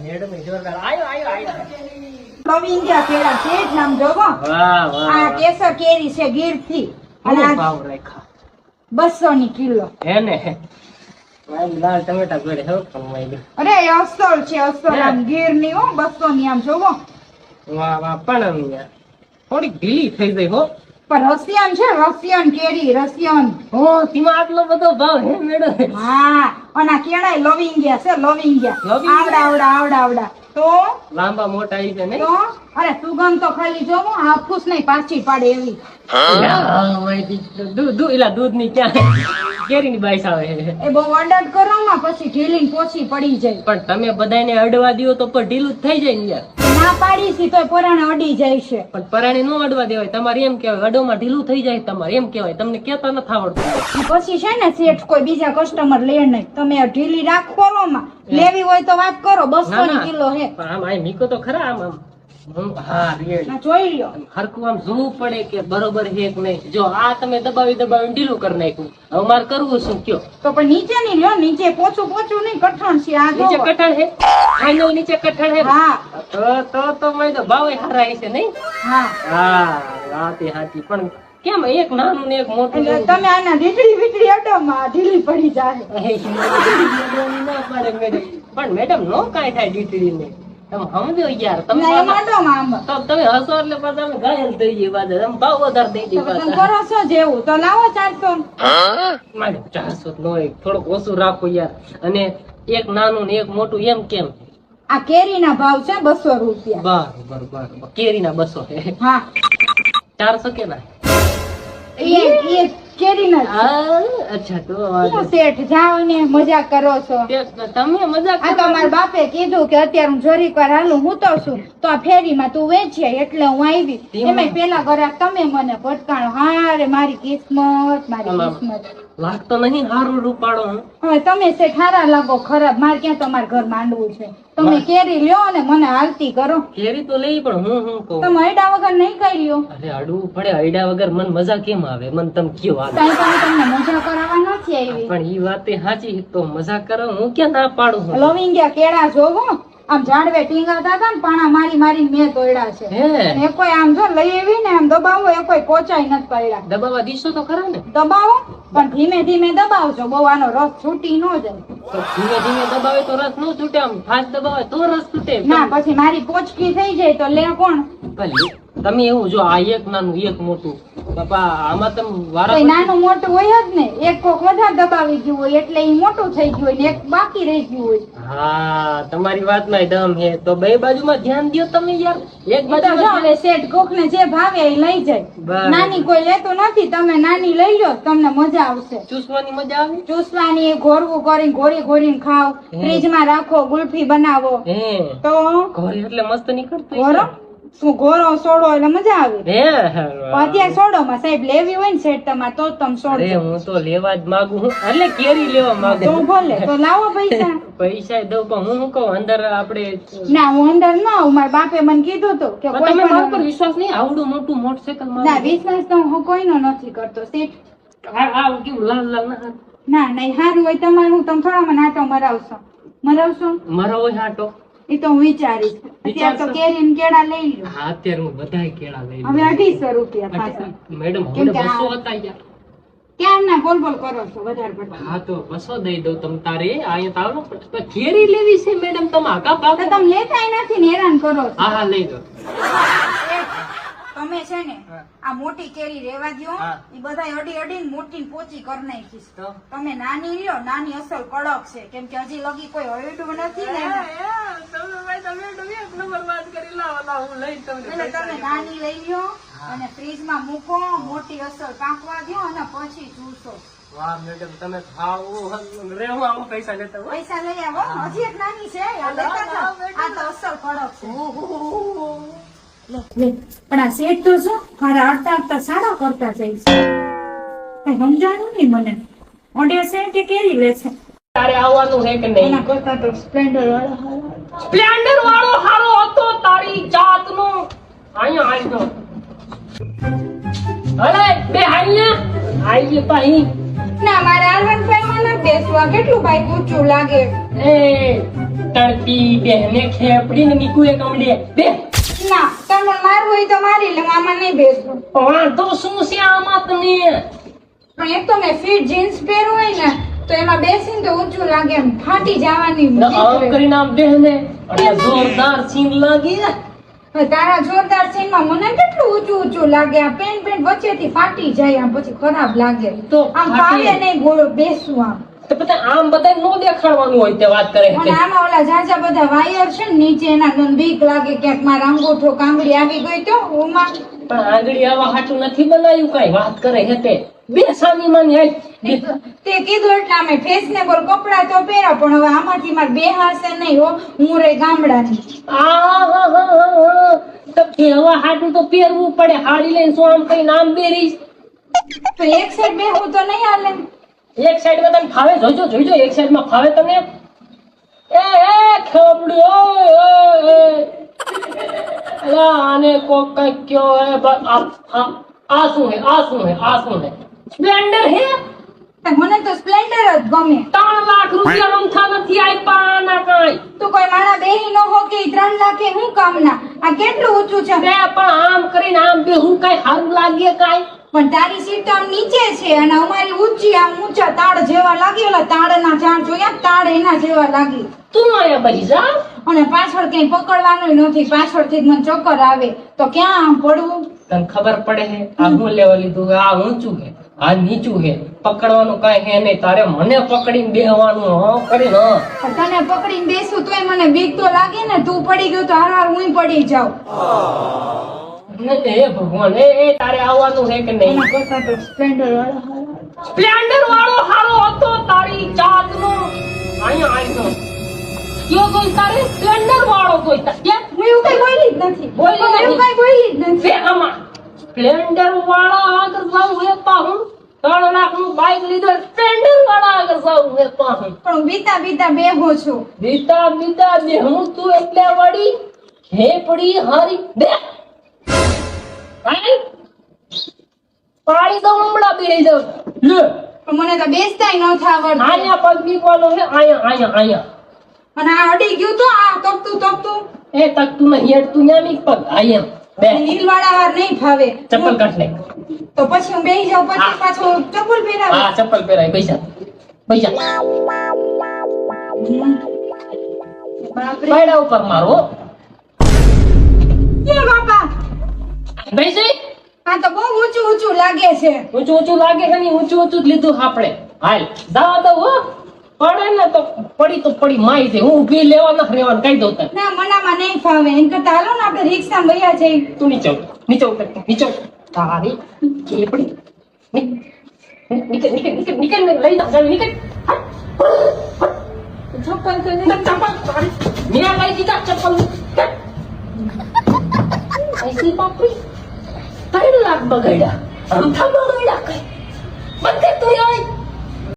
Madam જોરદાર આયો લવિંગિયા કેળા શેઠ નામ જોવો. આ કેસર કેરી છે ગીર થી અને આ ભાવ રાખ્યા 200 ની કિલો. એને લાલ ટમેટા જોડે હો કમાઈ. અરે અસલ છે અસલ આમ ગીર ની હો 200 ની આમ જોવો. વાહ વાહ પણ થોડી ઢીલી થઈ ગઈ હો. પણ રશિયન છે રશિયન કેરી રશિયન. હો તેમાં આટલો બધો ભાવ હે મેડમ. હા અને આ કેળા લવિંગિયા છે લવિંગિયા આવડા તો લાંબા મોટા આવી છે ને તો અરે સુગંધ તો ખાલી જોવો હાફૂસ નહીં પાછી પાડે એવી. દૂધ ની ક્યાં કેરી ની બાઈસ આવે એ બહુ અડડ કરો માં પછી ઢીલી ને પોછી પડી જાય. પણ તમે બધાને અડવા દો તો પણ ઢીલું જ થઈ જાય ને યાર. ના પાડી સી તો પરાણે અડી જાય છે. પણ પરાણે નો અડવા દેવાય. તમારે એમ કેવાય અડોમાં ઢીલું થઈ જાય. તમારે એમ કેવાય તમને કેતા નથી આવડતું. પછી છે ને શેઠ કોઈ બીજા કસ્ટમર લે નહીં. તમે ઢીલી રાખો માં લેવી હોય તો વાત કરો 200 ની કિલો હે. આમ આ મીકો તો ખરા આમ હા રેડ જોઈ લ્યો હરખું આમ જોવું પડે કે બરોબર છે કે નહીં. જો આ તમે દબાવી ઢીલું કરી નાખ્યું. હવે મારે કરવું શું કયો? તો પણ નીચે ની લ્યો નીચે પોચું નહીં કઠણ છે આ નીચે કઠણ હે ફાઈનલ નીચે કઠણ હે. હા તો મેં તો ભાવ હારા છે નહીં. હા રાતે હાથી પણ કેમ એક નાનું ને એક મોટું તમે આના વીજળી અડો માં ઢીલી પડી જાય. પણ મેડમ નો કાંઈ થાય ડીટડી ને તમે સમજો યાર. તમે તમે હસો એટલે તમે ઘાયલ થઈ ગઈ પાછા. તમે ભાવ વધારે થઈ ગઈ પાછા. કરો છો જેવું તો લાવો 400. મેડમ 400 નો થોડુંક ઓછું રાખો યાર. અને એક નાનું ને એક મોટું એમ કેમ? આ કેરી ના ભાવ છે 200 રૂપિયા. બરાબર કેરી ના 200. હા 400 કે ના એ કેરી ના. અચ્છા તો શેઠ જાઓ ને મજાક કરો છો તમે મજાક. આ તો મારા બાપે કીધું કે અત્યારે હું જરીક વાર હાલું હું તો છું તો આ ફેરીમાં તું વેચે એટલે હું આવી. એમાં પેલા ઘરાક તમે મને ભટકાણો. હારે મારી કિસ્મત. લાગતો નહીં હારું રૂપાડો. હવે તમે શેઠ હારા લાગો ખરાબ. મારે ક્યાં તમારા ઘર માંડવું છે. તમે કેરી લ્યો ને મને હાલતી કરો. કેરી તો લઈ પણ હું કહું તમે અયડા વગર નહીં કરી લ્યો. અરે અડવું પડે. અયડા વગર મને મજા કેમ આવે? મને તમે કયો હાલ. તમને મજા કરાવવા નથી આવી. પણ ઈ વાતે સાચી તો મજા કરો. હું ક્યાં ના પાડું. લવિંગિયા કેળા જોવો આમ ઝાડવે ટીંગાતા હતા ને પાણા મારી મેં તોડ્યા છે. એ કોઈ આમ જો લઈ આવી ને આમ દબાવો એ કોઈ કોચાઈ નથી પડ્યા. દબાવવા દીશો તો ખરા ને? દબાવો પણ ધીમે ધીમે દબાવજો. બહુ આનો રસ છૂટી ન જાય. તો ધીમે ધીમે દબાવે તો રસ ન છૂટે. આમ ફાસ્ટ દબાવે તો રસ છૂટે. ના પછી મારી પોચકી થઈ જાય તો લે કોણ? તમે એવું જો આ એક નાનું એક મોટું બાપા આમાં તમે વારા નાનું મોટું હોય જ ને. એક કોક વધારે દબાવી ગયું હોય એટલે ઈ મોટું થઈ ગયું હોય ને એક બાકી રહી ગયું હોય. હા તમારી વાતમાં દમ છે. તો બે બાજુમાં ધ્યાન દો તમે યાર. એક બાજુ જો હવે શેઠ કોક ને જે ભાવે એ લઈ જાય. નાની કોઈ લેતું નથી. તમે નાની લઈ લો તમને મજા આવશે. ચૂસવાની મજા આવે. ચૂસવાની ઘોરવું કરીને ઘોરીને ખાવ. ફ્રીજમાં રાખો ગુલ્ફી બનાવો તો ઘોરી એટલે મસ્ત નીકળતું. ઘોરો શું ઘોરો સોડો એટલે મજા આવે. અત્યારે સોડો માં સાહેબ લેવી હોય ને સેટ તમારે તો તમે સોડો. હું તો લેવા જ માંગુ છું. એટલે કેરી લેવા માંગુ. તો ભલે તો લાવો પૈસા. પૈસા દઉં પણ હું શું કહું અંદર આપણે ના હું અંદર ના આવું. મારા બાપે મને કીધું હતું કે તમે મારા ઉપર વિશ્વાસ નહીં. આવડું મોટું મોટરસાયકલ માં ના વિશ્વાસ તો હું કોઈનો નથી કરતો સેટ. આ કેવું લાલ લાલ ના નહીં સારું હોય તમારે હું તમે થોડા મને આટો મરાવશો મારો હોય આટો એ તો હું વિચારીશ. અત્યારે તો કેરી ને કેળા લઈ લો. હા અત્યારે હું બધા કેળા લઈ હવે 250 રૂપિયા પાછા. મેડમ હવે 200 હતા યાર. ક્યારના બોલ કરો છો વધારે પડતા. હા તો 200 દઈ દઉં તમ તારે. અહીંયા તાવનો કેરી લેવી છે મેડમ. તમે આગા ભાગ તમે લેતાય નથી ને હેરાન કરો છો. હા લઈ દો. તમે છે ને આ મોટી કેરી રેવા દો. એ બધા અડી મોટી પોચી કરી નાખીશ. તમે નાની લ્યો. નાની અસલ કડક છે કેમ કે હજી લગી કોઈ હળડું નથી ને. તમે નાની લઈ લ્યો અને ફ્રીજ માં મૂકો. મોટી અસલ પાકવા દો અને પછી ચૂસો. વાહ મેડમ તમે રેવા પૈસા લેતા હોય. પૈસા લઈ આવો. હજી એક નાની છે આ તો અસલ કડક છે. પણ આ સેટ તો શું મારા અડતા સાડા કરતા જાય છે. કઈ સમજાણું નહીં મને. ઓડે છે કે કેરી લે છે. તારે આવવાનું છે કે નહીં? એના કરતા તો સ્પ્લેન્ડર વાળો હારો હતો તારી જાતનો. અહીંયા હલે બે આઈએ પાહી. ના મારે R15 માં ના બેસવા. કેટલું બાઈક ઊંચું લાગે. એ તડપી બેહને ખેપડી ને નીકુ એક અમડે બે ના તમે મારવું હોય તો મારી લે આમાં નહીં બેસવું. વાંધો શું છે આમાં તને પણ એક તો મેં ફિટ જીન્સ પહેર્યું હોય ને તો એમાં બેસીને તો ઊંચું લાગે એમ ફાટી જવાની ને આમ કરીને આમ બેહને એટલે જોરદાર સીન લાગી તારા જોરદાર સીનમાં મને કેટલું ઊંચું ઊંચું લાગે આ પેન વચ્ચેથી ફાટી જાય આમ પછી ખરાબ લાગે તો આમ ફાટે. ફાવે નહીં ગોળો બેસવું આમ. તો બધા આમ બધા નો દેખાડવાનું હોય તે વાત કરે અને આમાં ઓલા ઝાઝા બધા વાયર છે ને નીચે એના મને બીક લાગે ક્યાંક મારા અંગૂઠો કાંગડી આવી ગઈ તો ઓમાં પણ આંગળી આવા હાટું નથી બનાવ્યું કઈ વાત કરે હે તે બે સાની માં તે કીધું એટલે અમે ફેશનેબલ કપડા તો પહેરા પણ હવે આમાંથી મારે બેહાશે નહીં હો હું રે ગામડાની. તો કેવા હાટું તો પહેરવું પડે હાડી લઈને શું આમ કઈ નામ બેરીશ તો એક સાઈડ બેહું તો નહીં હાલે. એક સાઈડ માં તને ફાવે જોઈજો એક સાઈડ માં ફાવે તને એ ખબડી ઓય અલા આને કોક કઈ કયો હે આ શું હે સ્પ્લેન્ડર હે મને તો સ્પ્લેન્ડર જ ગમે. 3 લાખ રૂપિયા રમતા નથી આપ્યા ના કઈ તો કોઈ માણા બેહી નો હો કે 3 લાખે હું કામના આ કેટલું ઊંચું છે. બે પણ આમ કરીને આમ બે હું કઈ સારું લાગે કઈ પણ તારી સીટ તો આમ નીચે છે અને અમારી ઊંચી આમ ઊંચા તાળ જેવા લાગે ઓલા તાળના ઝાડ જોયા તાળ એના જેવા લાગી તું આયા બરી જા અને પાછળ કઈ પકડવાનું નથી પાછળથી જ મને ચક્કર આવે તો ક્યાં આમ પડવું. તને ખબર પડે હે આ હું લેવા લીધું આ ઊંચું હે આ નીચું હે પકડવાનું કઈ હે નહીં તારે મને પકડીને બેહવાનું કરી ન પણ તને પકડીને બેસું તોય મને બીક તો લાગે ને તું પડી ગયો તો હાર હું પડી જાઉં. હે ભગવાન એ તારે આવવાનું હે કે નહીં એના કરતા તો સ્પ્લેન્ડર સ્પ્લેન્ડર વાળો હારો હતો તારી જાત નો અહીંયા આવ્યો કયો કોઈ તારે સ્પ્લેન્ડર વાળો કોઈ ત્યાં હું એવું કઈ બોલી જ નથી. બોલી હું એવું નથી. કઈ બોલી જ નથી. બે આમાં સ્પ્લેન્ડર વાળા આગળ જાવું હે પાહું 3 લાખ નું બાઈક લીધો સ્પ્લેન્ડર વાળા આગળ જાવું હે પાહું પણ હું બીતા બીતા બેહો છું. બીતા બેહું તું એટલે વળી હે પડી હારી બે પાણી તો હમણાં બેહી જાવ લે પણ મને તો બેસતાય ન આવડતું. આયા પગ બીકવાનો હે આયા અને આ અડી ગયું તો આ તપતું એ તકતું નહીં હેડતું ન્યા બીક પગ આયા બે હીલવાળા વાર નહીં ફાવે. ચપ્પલ કાઢ લે તો પછી હું બેહી જાઉં પછી પાછો ચપ્પલ પહેરાવે. હા ચપ્પલ પહેરાય પૈસા બાપરે. પાયડા ઉપર મારો એ બાપા બેસી આ તો બહુ ઊંચું લાગે છે. ઊંચું લાગે છે ને ઊંચું જ લીધું આપણે હાલ જવા દઉં હો પડે ને તો પડી માઈ છે હું ઊભી લેવા ન રહેવાનું કહી દઉં તને ના મનામાં નહીં ફાવે એમ કરતા હાલો ને આપણે રિક્ષામાં વયા જઈએ. તું નીચે ઉતર તારી કેપડી નીકળ લઈ જા નીકળ ચપ્પલ તો નહીં. ચપ્પલ મેં લઈ દીધા ચપ્પલ ऐसी बापरी 3 लाख बगाड्या अंथा बगाड्या काय